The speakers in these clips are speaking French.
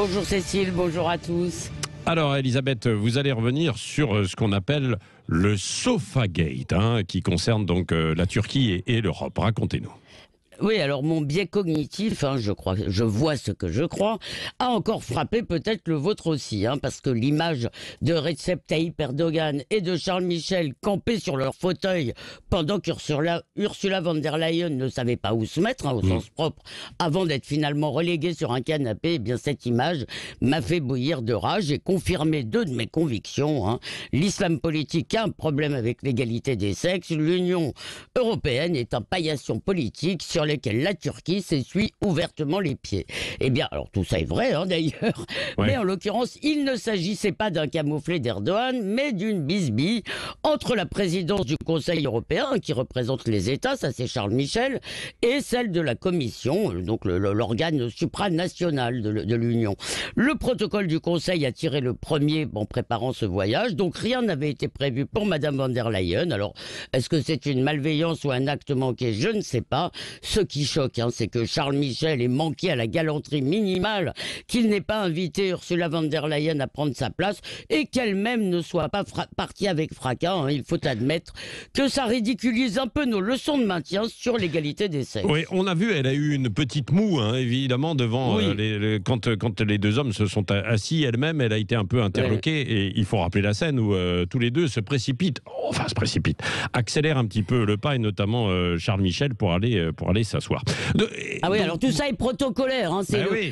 Bonjour Cécile, bonjour à tous. Alors Elisabeth, vous allez revenir sur ce qu'on appelle le Sofagate, qui concerne donc la Turquie et l'Europe. Racontez-nous. Oui, alors mon biais cognitif, je vois ce que je crois, a encore frappé peut-être le vôtre aussi, parce que l'image de Recep Tayyip Erdogan et de Charles Michel campés sur leur fauteuil pendant qu'Ursula von der Leyen ne savait pas où se mettre, au sens propre, avant d'être finalement reléguée sur un canapé, eh bien cette image m'a fait bouillir de rage et confirmé deux de mes convictions. L'islam politique a un problème avec l'égalité des sexes, l'Union européenne est un paillasson politique sur lesquels la Turquie s'essuie ouvertement les pieds. Eh bien, alors tout ça est vrai d'ailleurs, mais en l'occurrence, il ne s'agissait pas d'un camouflet d'Erdogan, mais d'une bisbille entre la présidence du Conseil européen, qui représente les États, ça c'est Charles Michel, et celle de la Commission, donc l'organe supranational de l'Union. Le protocole du Conseil a tiré le premier en préparant ce voyage, donc rien n'avait été prévu pour Madame von der Leyen. Alors, est-ce que c'est une malveillance ou un acte manqué? Je ne sais pas. Ce qui choque, c'est que Charles Michel ait manqué à la galanterie minimale, qu'il n'ait pas invité Ursula von der Leyen à prendre sa place et qu'elle-même ne soit pas partie avec fracas. Il faut admettre que ça ridiculise un peu nos leçons de maintien sur l'égalité des sexes. Oui, on a vu, elle a eu une petite moue, évidemment, devant quand les deux hommes se sont assis. Elle-même, elle a été un peu interloquée et il faut rappeler la scène où tous les deux accélèrent un petit peu le pas et notamment Charles Michel pour aller s'asseoir. Alors tout ça est protocolaire,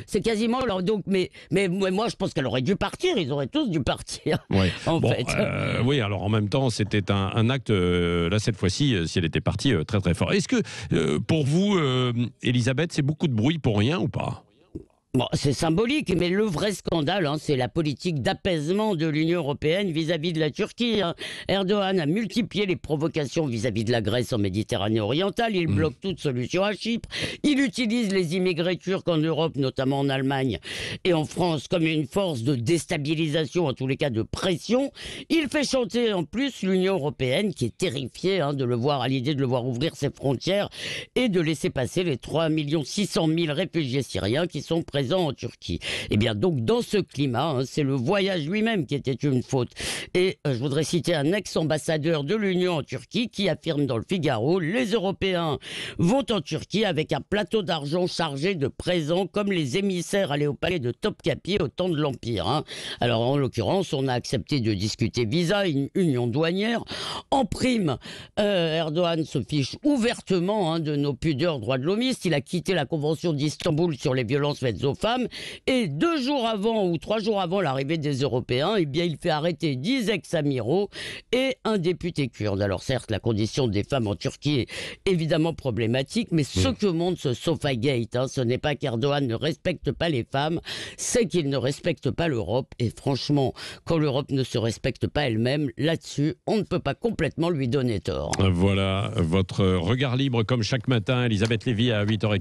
c'est quasiment mais moi je pense qu'elle aurait dû partir, ils auraient tous dû partir. Oui, alors en même temps c'était un acte là cette fois-ci si elle était partie très très fort. Est-ce que pour vous Elisabeth, c'est beaucoup de bruit pour rien ou pas? Bon, c'est symbolique, mais le vrai scandale, c'est la politique d'apaisement de l'Union européenne vis-à-vis de la Turquie. Erdogan a multiplié les provocations vis-à-vis de la Grèce en Méditerranée orientale. Il bloque toute solution à Chypre. Il utilise les immigrés turcs en Europe, notamment en Allemagne et en France, comme une force de déstabilisation, en tous les cas de pression. Il fait chanter en plus l'Union européenne, qui est terrifiée à l'idée de le voir ouvrir ses frontières et de laisser passer les 3 600 000 réfugiés syriens qui sont présents en Turquie. Et bien donc dans ce climat, c'est le voyage lui-même qui était une faute. Et je voudrais citer un ex-ambassadeur de l'Union en Turquie qui affirme dans le Figaro: les Européens vont en Turquie avec un plateau d'argent chargé de présents comme les émissaires allés au palais de Topkapi au temps de l'Empire. Alors en l'occurrence, on a accepté de discuter visa, une union douanière. En prime, Erdogan se fiche ouvertement de nos pudeurs droits de l'homiste. Il a quitté la Convention d'Istanbul sur les violences faites aux femmes et 2 jours avant ou 3 jours avant l'arrivée des Européens, il fait arrêter 10 ex-amiraux et un député kurde. Alors certes, la condition des femmes en Turquie est évidemment problématique, mais ce que montre ce Sofagate, ce n'est pas qu'Erdogan ne respecte pas les femmes, c'est qu'il ne respecte pas l'Europe. Et franchement, quand l'Europe ne se respecte pas elle-même, là-dessus, on ne peut pas complètement lui donner tort. Voilà, votre regard libre comme chaque matin, Elisabeth Lévy à 8h15.